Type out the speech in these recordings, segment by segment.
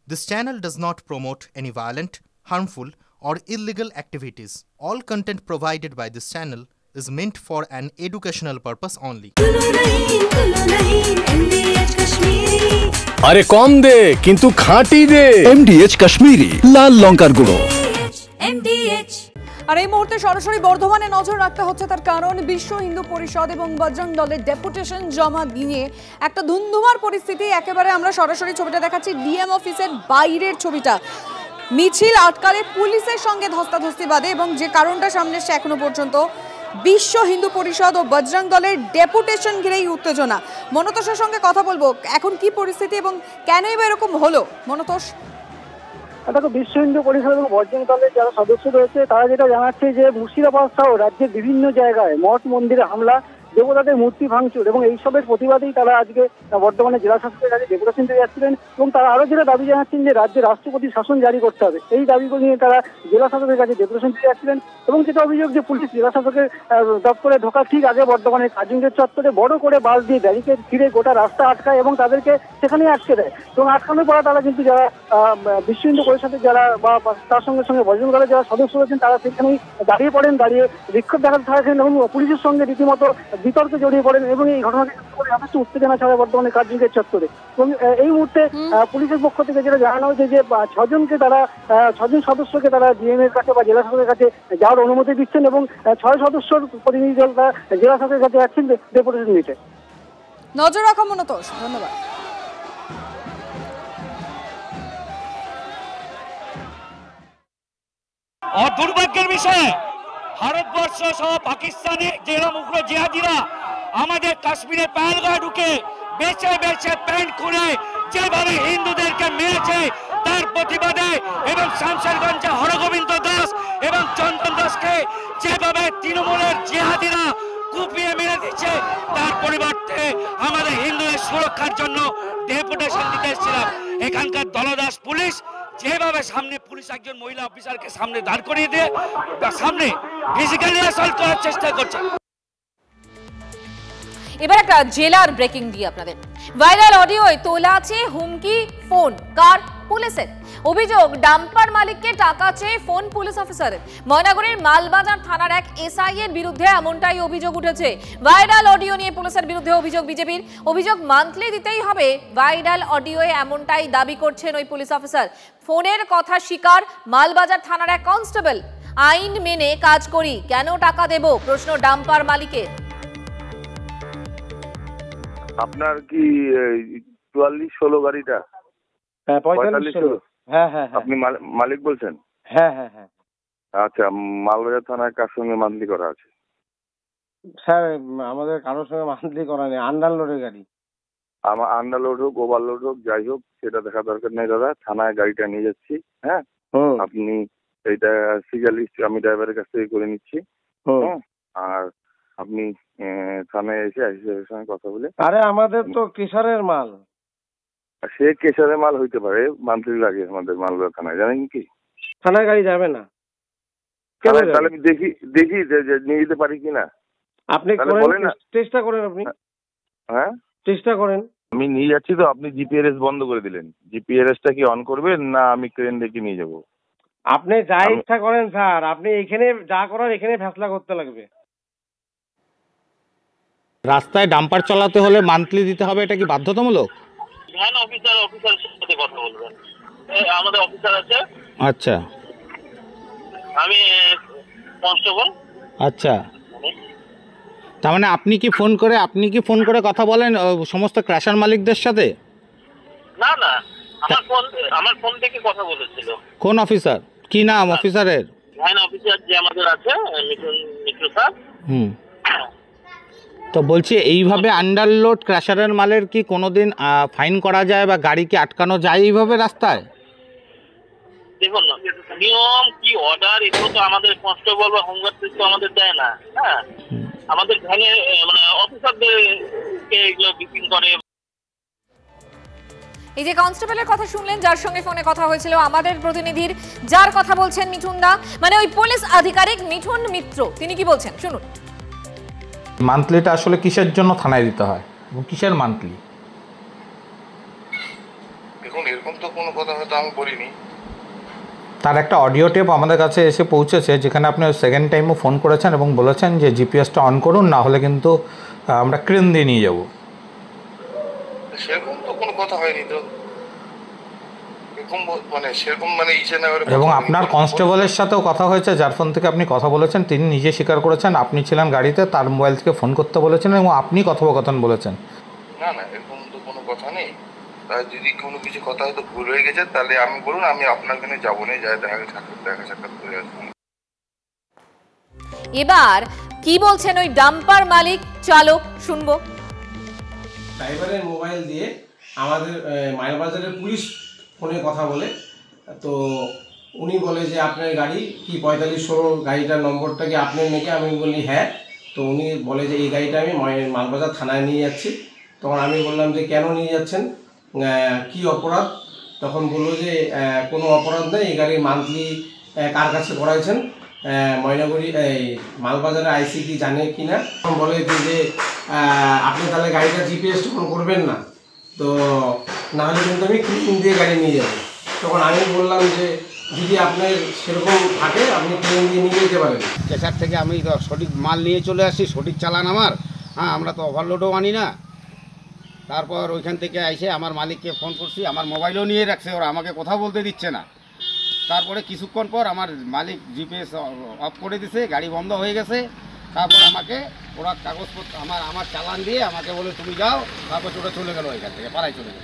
This channel does not promote any violent, harmful, or illegal activities. All content provided by this channel is meant for an educational purpose only. আরে কম দে কিন্তু খাঁটি দে MDH Kashmiri লাল লঙ্কার গুঁড়ো। আর এই মুহূর্তে সরাসরি বর্ধমানে নজর রাখতে হচ্ছে, তার কারণ বিশ্ব হিন্দু পরিষদ এবং বজরং দলের ডেপুটেশন জমা দিয়ে একটা ধুন্ধুমার পরিস্থিতি। একেবারে আমরা সরাসরি ছবিটা দেখাচ্ছি, ডিএম অফিসের বাইরের ছবিটা। মিছিল আটকালে পুলিশের সঙ্গে ধস্তাধস্তি বাঁধে এবং যে কারণটা সামনে এসছে এখনো পর্যন্ত বিশ্ব হিন্দু পরিষদ ও বজরং দলের ডেপুটেশন ঘিরেই উত্তেজনা। মনতোষের সঙ্গে কথা বলবো, এখন কি পরিস্থিতি এবং কেনই বা এরকম হলো? মনতোষ, দেখো, বিশ্ব হিন্দু পরিষদ এবং বজরং দলের যারা সদস্য রয়েছে তারা যেটা জানাচ্ছে যে মুর্শিদাবাদ সহ রাজ্যের বিভিন্ন জায়গায় মঠ মন্দিরে হামলা, দেবতাদের মূর্তি ভাঙচুর এবং এইসবের প্রতিবাদেই তারা আজকে বর্তমানে জেলা শাসকের কাছে ডেপুটেশন দিয়ে যাচ্ছিলেন। এবং তারা আরো যেটা দাবি জানাচ্ছেন যে রাজ্যে রাষ্ট্রপতি শাসন জারি করতে হবে, এই দাবি নিয়ে তারা জেলা শাসকের কাছে ডেপুটেশন দিয়ে যাচ্ছিলেন। এবং যেটা অভিযোগ যে পুলিশ জেলা শাসকের দপ্তরে ঢোকার ঠিক আগে বর্তমানে কাজিঙ্গের চত্বরে বড় করে বাস দিয়ে ব্যারিকেড ঘিরে গোটা রাস্তা আটকায় এবং তাদেরকে সেখানেই আটকে দেয়। এবং আটকানোর পর তারা কিন্তু যারা বিশ্ব হিন্দু পরিষদের যারা বা তার সঙ্গে সঙ্গে বজরং দলের যারা সদস্য রয়েছেন তারা সেখানেই দাঁড়িয়ে পড়েন, দাঁড়িয়ে বিক্ষোভ দেখাতে থাকেন এবং পুলিশের সঙ্গে রীতিমতো বিতর্কে জড়িয়ে পড়েন এবং এই ঘটনাকে যথেষ্ট উত্তেজনা ছড়ায় বর্তমানে কাজিঙ্গের চত্বরে। এবং এই মুহূর্তে পুলিশের পক্ষ থেকে যেটা জানানো হয়েছে যে 6 সদস্যকে তারা ডিএম এর কাছে বা জেলা শাসকের কাছে যাওয়ার অনুমতি দিচ্ছেন এবং 6 সদস্যর প্রতিনিধি দল জেলা শাসকের কাছে যাচ্ছেন ডেপুটেশন নিতে। নজর রাখা মনতোষ, ধন্যবাদ। और দুর্ভাগ্যের বিষয়, ভারতবর্ষ সহ পাকিস্তানে জেলা মুখর জিহাদিরা আমাদের কাশ্মীরে পাহাড়গাঁয়ে ঢুকে বেছে বেছে প্যান্ট খুলে যেভাবে হিন্দুদেরকে মেরেছে তার প্রতিবাদে এবং শামশেরগঞ্জে হরগোবিন্দ দাস এবং চন্দন দাসকে যেভাবে তৃণমূলের জিহাদিরা কুপিয়ে মেরে দিচ্ছে তার পরিবর্তে আমাদের হিন্দুদের সুরক্ষার জন্য ডেপুটেশন দিতে এসেছিলাম। এখানকার দলদাস পুলিশ যেভাবে সামনে পুলিশ একজন মহিলা অফিসারকে সামনে দাঁড় করিয়ে দিয়ে সামনে ফিজিক্যালি অ্যাসল্ট করার চেষ্টা করছে। এবার একটা জেলার ব্রেকিং দিয়ে আপনাদের। ভাইরাল অডিওয় তোলা আছে হুমকি ফোন, কার? পুলিশের। অভিযোগ, ডাম্পার মালিককে টাকা চেয়ে ফোন পুলিশ অফিসারের। ময়নাগুড়ির মালবাজার থানার এক এসআই এর বিরুদ্ধে এমনটাই অভিযোগ উঠেছে। ভাইরাল অডিও নিয়ে পুলিশের বিরুদ্ধে অভিযোগ বিজেপির। অভিযোগ মান্থলি দিতেই হবে। ভাইরাল অডিওয়ে এমনটাই দাবি করছেন ওই পুলিশ অফিসার। ফোনের কথা স্বীকার মালবাজার থানার এক কনস্টেবল। আইন মেনে কাজ করি, কেন টাকা দেব? প্রশ্ন ডাম্পার মালিকের। আপনার কি 4416 গাড়িটা? হ্যাঁ, 4516। হ্যাঁ হ্যাঁ, আপনি মালিক বলছেন? হ্যাঁ হ্যাঁ হ্যাঁ। আচ্ছা, মালবাজার থানায় কার সঙ্গে মান্থলি করা আছে? স্যার, আমাদের কারোর সঙ্গে মান্থলি করা নেই, আন্ডারলোডের গাড়ি। আমার আন্ডারলোড হোক ওভারলোড হোক যাই হোক সেটা দেখা দরকার নেই দাদা, থানায় গাড়িটা নিয়ে যাচ্ছি। হ্যাঁ, আপনি এইটা সিরিয়ালিস্ট আমি ড্রাইভারের কাছ থেকে করে নিচ্ছি। আর আপনি থানায় এসে আইসিএর সঙ্গে কথা বলে। আরে আমাদের তো কেশারের মাল। সে কেশারের মাল হইতে পারে, মান্থলি লাগে আমাদের মালবাজার থানায়, জানেন কি? থানায় গাড়ি যাবে না। তাহলে আমি দেখি নিয়ে যেতে পারি কিনা। আপনি চেষ্টা করেন, আপনি হ্যাঁ চেষ্টা করেন। আমি নিয়ে যাচ্ছি তো, আপনি জিপিআরএস বন্ধ করে দিলেন। জিপিআরএসটা কি অন করবেন না আমি ক্রেন ডেকে নিয়ে যাব? আপনি যা ইচ্ছা করেন স্যার, আপনি এখানে যা করার এখানে ফেসলা করতে লাগবে। রাস্তায় ডাম্পার চালাতে হলে মান্থলি দিতে হবে, এটা কি বাধ্যতামূলক? ভ্যান অফিসারের সাথে কথা বলবেন, আমাদের অফিসার আছে। আচ্ছা, আমি কনস্টেবল। আচ্ছা, তার মানে আপনি কি ফোন করে কথা বলেন সমস্ত ক্র্যাশার মালিকদের সাথে? না, আমার ফোন থেকে কথা বলেছিল। কোন অফিসার? কি নাম অফিসারের? ভ্যান অফিসার যে আমাদের আছে, মিঠু স্যার। তো বলছি, এইভাবে আন্ডারলোড ক্র্যাশারের মালের কি কোনোদিন ফাইন করা যায় বা গাড়ি কি আটকানো যায় এইভাবে রাস্তায়? দেখুন না, নিয়ম কি অর্ডার এগুলো তো আমাদের কনস্টেবল বা হোমগার্ড তো আমাদের দেয় না। হ্যাঁ, আমাদের ভ্যানে মানে অফিসারদেরকে এগুলো ব্রিফিং করে। এই যে কনস্টেবলের কথা শুনলেন, যার সঙ্গে ফোনে কথা হয়েছিল আমাদের প্রতিনিধির, যার কথা বলছেন মিঠুন দা, মানে ওই পুলিশ আধিকারিক মিঠুন মিত্র, তিনি কি বলছেন শুনুন। মান্থলিটা আসলে কিসের জন্য থানায় দিতে হয় এবং কিসের মান্থলি? দেখুন, এরকম তো কোনো কথা হয়তো আমি বলিনি। তার একটা অডিও টেপ আমাদের কাছে এসে পৌঁছেছে যেখানে আপনি সেকেন্ড টাইমও ফোন করেছেন এবং বলেছেন যে জিপিএসটা অন করুন, না হলে কিন্তু আমরা ক্রেন দিয়ে নিয়ে যাব। সেরকম তো কোনো কথা হয়নি তো, সেরকম এবং আপনার কনস্টেবলের সাথেও কথা হয়েছে যার ফোন থেকে আপনি কথা বলেছেন, তিনি নিজে স্বীকার করেছেন আপনি ছিলেন গাড়িতে, তার মোবাইল থেকে ফোন করতে বলেছেন এবং আপনি কথোপকথন বলেছেন। না না, এরকম তো কোনো কথা নেই। যদি কোনো কিছু কথা হয়তো ভুল হয়ে গেছে তাহলে আমি বলুন, আমি আপনার কাছে যাবো না, যাই দেখা সাক্ষাৎ করে আসবো। এবার কি বলছেন ওই ডাম্পার মালিক চালক শুনবো। ড্রাইভারের মোবাইল দিয়ে আমাদের মাইলবাজারের পুলিশ ফোনে কথা বলে, তো উনি বলে যে আপনার গাড়ি কি 4516 গাড়িটার নম্বরটা কি আপনার নাকি? আমি বলি হ্যাঁ। তো উনি বলে যে এই গাড়িটা আমি মালবাজার থানায় নিয়ে যাচ্ছি। তখন আমি বললাম যে কেন নিয়ে যাচ্ছেন, কি অপরাধ? তখন বললো যে কোনো অপরাধ নেই, এই গাড়ির মান্থলি কার কাছে করাইছেন, ময়নাগুড়ি এই মালবাজারে আইসি কি জানে কি না। তখন বলে যে আপনি তাহলে গাড়িটা জিপিএস তখন করবেন না, তো নাহলে কিন্তু আমি ক্লিন দিয়ে গাড়ি নিয়ে যাবো। তখন আমি বললাম যে যদি আপনার সেরকম থাকে আপনি ক্লিন দিয়ে নিয়ে যেতে পারেন। কেসার থেকে আমি তো সঠিক মাল নিয়ে চলে আসি, সঠিক চালান আমার। হ্যাঁ, আমরা তো ওভারলোডও আনি না। তারপর ওইখান থেকে এসে আমার মালিককে ফোন করছি, আমার মোবাইলও নিয়ে রাখছে, ওরা আমাকে কথা বলতে দিচ্ছে না। তারপরে কিছুক্ষণ পর আমার মালিক জিপিএস অফ করে দিছে, গাড়ি বন্ধ হয়ে গেছে। তারপর আমাকে ওরা কাগজপত্র আমার চালান দিয়ে আমাকে বলে তুমি যাও, তারপর ওটা চলে গেল, ওইখান থেকে পাড়ায় চলে গেল।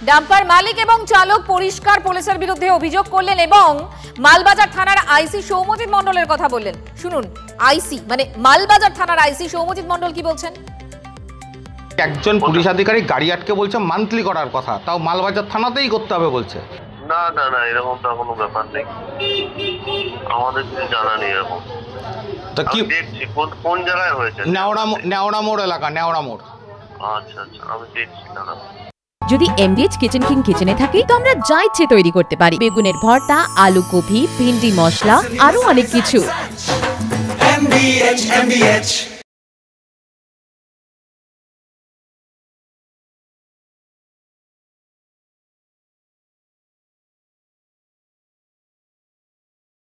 ডাম্পার মালিক এবং চালক পরিষ্কার পুলিশের বিরুদ্ধে অভিযোগ করলেন এবং মালবাজার থানার আইসি সৌম্যজিৎ মণ্ডলের কথা বললেন। শুনুন আইসি মানে মালবাজার থানার আইসি সৌম্যজিৎ মণ্ডল কি বলছেন। একজন পুলিশ আধিকারিক গাড়ি আটকে বলছে মান্থলি করার কথা, তাও মালবাজার থানাতেই করতে হবে বলছে। না না না, এরকমটা কোনো ব্যাপার নেই, আমাদের কিছু জানা নেই এরকম। তা কি দেখছি কোন জায়গায় হয়েছে? নেওড়া মোড় এলাকা, নেওড়া মোড়। আচ্ছা আচ্ছা, আমি দেখছি দাদা। যদি এমডিএচ কিচেন কিং কিচেনে থাকি তো আমরা যা ইচ্ছে তৈরি করতে পারি, বেগুনের ভর্তা, আলু কপি, ভিন্ডি মশলা, আরো অনেক কিছু। MDH